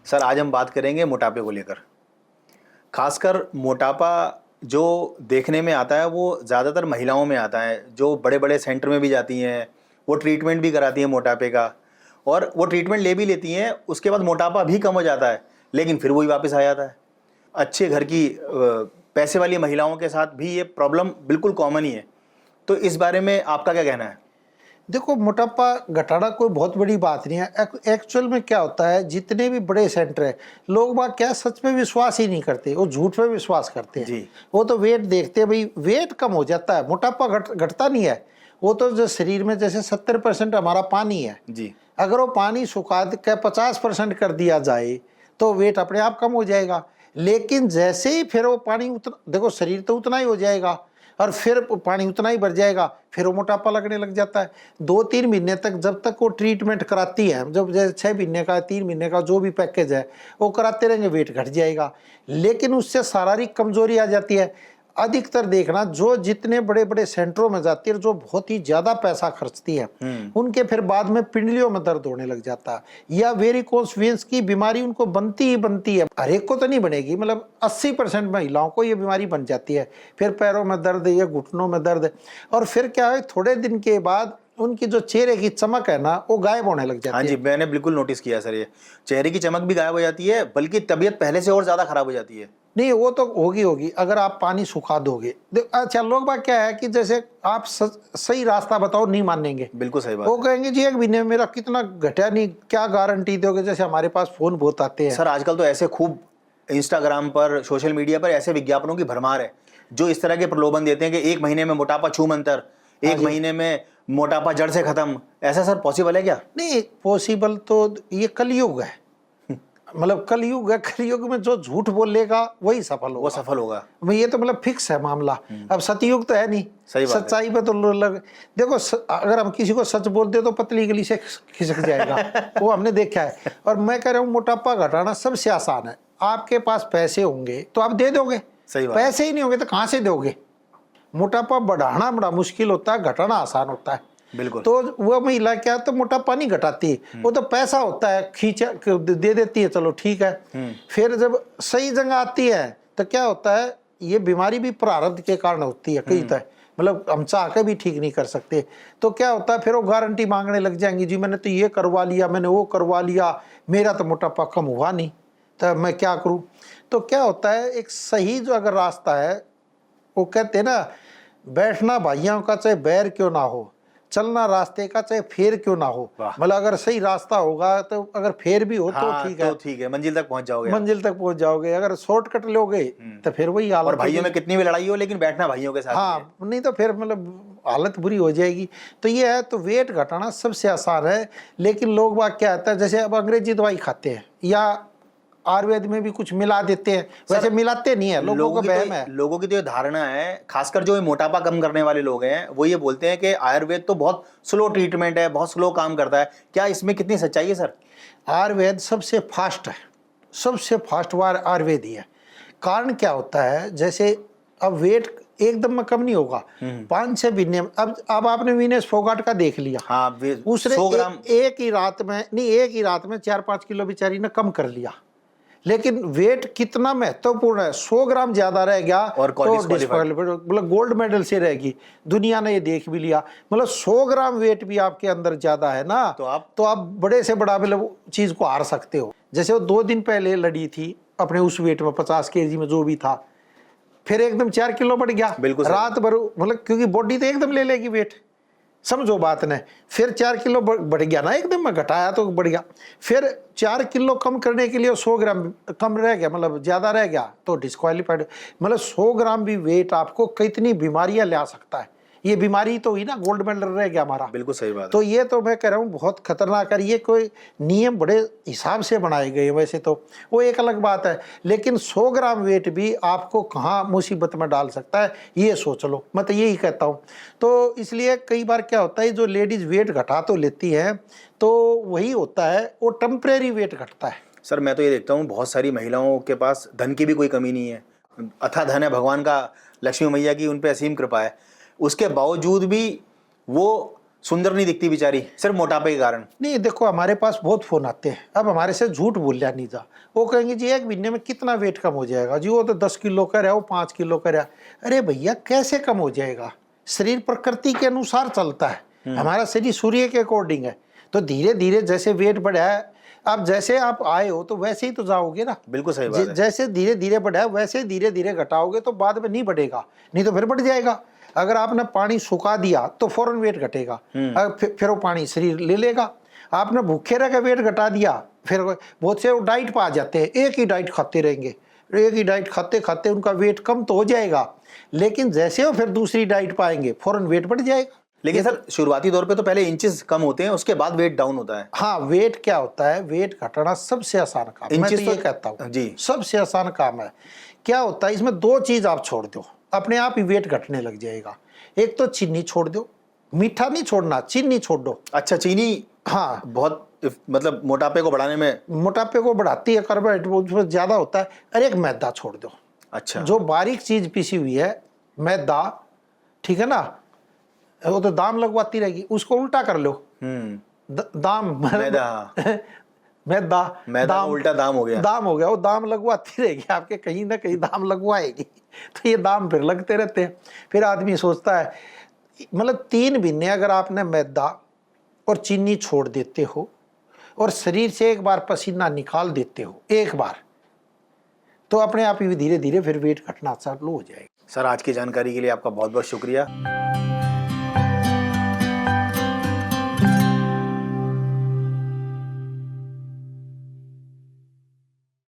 Sir आज हम बात करेंगे मोटापे को लेकर। खासकर मोटापा जो देखने में आता है वो ज़्यादातर महिलाओं में आता है, जो बड़े बड़े सेंटर में भी जाती हैं, वो ट्रीटमेंट भी कराती हैं मोटापे का, और वो ट्रीटमेंट ले भी लेती हैं, उसके बाद मोटापा भी कम हो जाता है, लेकिन फिर वही वापस आ जाता है। अच्छे घर की पैसे वाली महिलाओं के साथ भी ये प्रॉब्लम बिल्कुल कॉमन ही है। तो इस बारे में आपका क्या कहना है? देखो, मोटापा घटाना कोई बहुत बड़ी बात नहीं है। एक्चुअल में क्या होता है, जितने भी बड़े सेंटर है, लोग बाग क्या सच में विश्वास ही नहीं करते, वो झूठ पे विश्वास करते हैं जी। वो तो वेट देखते हैं, भाई वेट कम हो जाता है, मोटापा घटता नहीं है। वो तो जो शरीर में जैसे 70% हमारा पानी है जी। अगर वो पानी सुखा के 50% कर दिया जाए तो वेट अपने आप कम हो जाएगा। लेकिन जैसे ही फिर वो पानी देखो, शरीर तो उतना ही हो जाएगा और फिर पानी उतना ही बढ़ जाएगा, फिर वो मोटापा लगने लग जाता है। 2-3 महीने तक जब तक वो ट्रीटमेंट कराती है, जब जैसे 6 महीने का 3 महीने का जो भी पैकेज है वो कराते रहेंगे, वेट घट जाएगा। लेकिन उससे शारीरिक कमजोरी आ जाती है। अधिकतर देखना, जो जितने बड़े बड़े सेंटरों में जाती है, जो बहुत ही ज्यादा पैसा खर्चती है, उनके फिर बाद में पिंडलियों में दर्द होने लग जाता है, या वेरिकोस वेन्स की बीमारी उनको बनती ही बनती है। हर एक को तो नहीं बनेगी, मतलब 80% महिलाओं को ये बीमारी बन जाती है। फिर पैरों में दर्द या घुटनों में दर्द, और फिर क्या है, थोड़े दिन के बाद उनकी जो चेहरे की चमक है ना, वो गायब होने लग जाती है। हाँ जी, मैंने बिल्कुल नोटिस किया सर, ये चेहरे की चमक भी गायब हो जाती है, बल्कि तबीयत पहले से और ज्यादा खराब हो जाती है। नहीं, वो तो होगी अगर आप पानी सुखा दोगे। अच्छा, लोग बात क्या है कि जैसे आप सही रास्ता बताओ, नहीं मानेंगे। बिल्कुल सही बात वो है। कहेंगे जी 1 महीने में मेरा कितना घटा, नहीं क्या गारंटी दोगे। जैसे हमारे पास फोन बहुत आते हैं सर आजकल तो ऐसे खूब इंस्टाग्राम पर, सोशल मीडिया पर ऐसे विज्ञापनों की भरमार है जो इस तरह के प्रलोभन देते हैं कि 1 महीने में मोटापा छू मंतर, 1 महीने में मोटापा जड़ से खत्म। ऐसा सर पॉसिबल है क्या? नहीं पॉसिबल, तो ये कलयुग है, मतलब कलयुग है। कलयुग में जो झूठ बोलेगा वही सफल होगा, वो सफल होगा। ये तो मतलब फिक्स है मामला। अब सतयुग तो है नहीं, सही बात है। सच्चाई पे तो देखो, अगर हम किसी को सच बोलते तो पतली गली से खिसक जाएगा। वो हमने देखा है। और मैं कह रहा हूँ, मोटापा घटाना सबसे आसान है। आपके पास पैसे होंगे तो आप दे दोगे, सही बात। पैसे ही नहीं होंगे तो कहाँ से दोगे। मोटापा बढ़ाना बड़ा मुश्किल होता है, घटाना आसान होता है। बिल्कुल। तो वह महिला क्या, तो मोटापा नहीं घटाती, वो तो पैसा होता है, खींचा दे देती है, चलो ठीक है। फिर जब सही जगह आती है तो क्या होता है, ये बीमारी भी प्रारब्ध के कारण होती है कई तरह, मतलब हम चाह के भी ठीक नहीं कर सकते। तो क्या होता है, फिर वो गारंटी मांगने लग जाएंगी, जी मैंने तो ये करवा लिया, मैंने वो करवा लिया, मेरा तो मोटापा कम हुआ नहीं, तो मैं क्या करूं। तो क्या होता है, एक सही जो अगर रास्ता है, वो कहते हैं ना, बैठना भाइयों का चाहे बैर क्यों ना हो, चलना रास्ते का चाहे फेर क्यों ना हो। मतलब अगर सही रास्ता होगा तो अगर फेर भी हो तो ठीक है, तो ठीक है, मंजिल तक पहुंच जाओगे। मंजिल तक पहुंच जाओगे। अगर शॉर्टकट लोगे तो फिर वही हालत। और भाइयों में कितनी भी लड़ाई हो, लेकिन बैठना भाइयों के साथ ही है। हाँ, नहीं तो फिर मतलब हालत बुरी हो जाएगी। तो ये है, तो वेट घटाना सबसे आसान है। लेकिन लोग बात क्या आता है, जैसे अब अंग्रेजी दवाई खाते हैं या आयुर्वेद में भी कुछ मिला देते हैं, वैसे मिलाते नहीं है, लोगों को बहम है। लोगों की तो ये धारणा है, खासकर जो ये मोटापा कम करने वाले लोग हैं, वो ये बोलते हैं कि आयुर्वेद तो बहुत स्लो ट्रीटमेंट है, बहुत स्लो काम करता है। क्या इसमें कितनी सच्चाई है सर? आयुर्वेद सबसे फास्ट है, सबसे फास्ट वार आयुर्वेद ही है। कारण क्या होता है, जैसे अब वेट एकदम में कम नहीं होगा, 5-6 महीने। अब आपने वीनस फोगाट का देख लिया। हाँ, उसने 100 ग्राम एक ही रात में, नहीं एक ही रात में 4-5 किलो बेचारी ने कम कर लिया। लेकिन वेट कितना महत्वपूर्ण है, 100 ग्राम ज्यादा रह गया और तो मतलब गोल्ड मेडल से रहेगी। दुनिया ने ये देख भी लिया, मतलब 100 ग्राम वेट भी आपके अंदर ज्यादा है ना, तो आप बड़े से बड़ा मतलब चीज को हार सकते हो। जैसे वो 2 दिन पहले लड़ी थी अपने उस वेट में, 50 kg में जो भी था, फिर एकदम 4 किलो बढ़ गया रात भर, मतलब क्योंकि बॉडी तो एकदम ले लेगी वेट, समझो बात ने। फिर 4 किलो बढ़ गया ना, एकदम में घटाया तो बढ़ गया। फिर 4 किलो कम करने के लिए 100 ग्राम कम रह गया, मतलब ज्यादा रह गया तो डिस्क्वालीफाइड। मतलब 100 ग्राम भी वेट आपको कितनी बीमारियां ला सकता है। ये बीमारी तो हुई ना, गोल्ड मेडल रह गया हमारा। बिल्कुल सही बात है। तो ये तो मैं कह रहा हूँ बहुत खतरनाक है। ये कोई नियम बड़े हिसाब से बनाए गए, वैसे तो वो एक अलग बात है, लेकिन 100 ग्राम वेट भी आपको कहाँ मुसीबत में डाल सकता है, ये सोच लो। मैं तो यही कहता हूँ। तो इसलिए कई बार क्या होता है, जो लेडीज वेट घटा तो लेती हैं, तो वही होता है, वो टेम्परेरी वेट घटता है। सर मैं तो ये देखता हूँ, बहुत सारी महिलाओं के पास धन की भी कोई कमी नहीं है, अथाह धन है भगवान का, लक्ष्मी मैया की उन पे असीम कृपा है, उसके बावजूद भी वो सुंदर नहीं दिखती बेचारी सिर्फ मोटापे के कारण। नहीं देखो, हमारे पास बहुत फोन आते हैं, अब हमारे से झूठ बोल लिया नहीं जा, वो कहेंगे जी 1 महीने में कितना वेट कम हो जाएगा जी, वो तो 10 किलो का रहा, वो 5 किलो का रहा। अरे भैया कैसे कम हो जाएगा, शरीर प्रकृति के अनुसार चलता है, हमारा शरीर सूर्य के अकॉर्डिंग है। तो धीरे धीरे जैसे वेट बढ़ा है, अब जैसे आप आए हो तो वैसे ही तो जाओगे ना। बिल्कुल सही बात है। जैसे धीरे धीरे बढ़ा है वैसे धीरे धीरे घटाओगे तो बाद में नहीं बढ़ेगा, नहीं तो फिर बढ़ जाएगा। अगर आपने पानी सुखा दिया तो फौरन वेट घटेगा, फिर वो पानी शरीर ले लेगा। आपने भूखे रह के वेट घटा दिया, फिर बहुत से डाइट पर आ जाते हैं, एक ही डाइट खाते रहेंगे, एक ही डाइट खाते खाते उनका वेट कम तो हो जाएगा, लेकिन जैसे वो फिर दूसरी डाइट पाएंगे फौरन वेट बढ़ जाएगा। लेकिन सर शुरुआती तौर पे तो पहले इंचेस कम होते हैं, उसके बाद वेट डाउन होता है। हाँ, वेट क्या होता है, वेट घटाना सबसे आसान काम है, मैं तो ये कहता हूँ जी सबसे आसान काम है। क्या होता है, इसमें 2 चीज आप छोड़ दो, अपने आप ही वेट घटने लग जाएगा। एक तो चीनी छोड़ दो, मीठा नहीं छोड़ना, चीनी छोड़ दो। अच्छा, चीनी हाँ बहुत मतलब मोटापे को बढ़ाने में, मोटापे को बढ़ाती है, कार्बोहाइड्रेट ज्यादा होता है। अरे एक मैदा छोड़ दो, अच्छा जो बारीक चीज पीसी हुई है मैदा, ठीक है ना, वो तो दाम लगवाती रहेगी, उसको उल्टा कर लो। दाम मैदा मैदा मैदा का उल्टा दाम हो गया, दाम हो गया, वो दाम लगवाती रहेगी आपके, कहीं ना कहीं दाम लगवाएगी। तो ये दाम फिर लगते रहते हैं। फिर आदमी सोचता है, मतलब 3 महीने अगर आपने मैदा और चीनी छोड़ देते हो और शरीर से एक बार पसीना निकाल देते हो एक बार, तो अपने आप ही धीरे धीरे फिर वेट घटना चालू हो जाएगा। सर आज की जानकारी के लिए आपका बहुत बहुत शुक्रिया।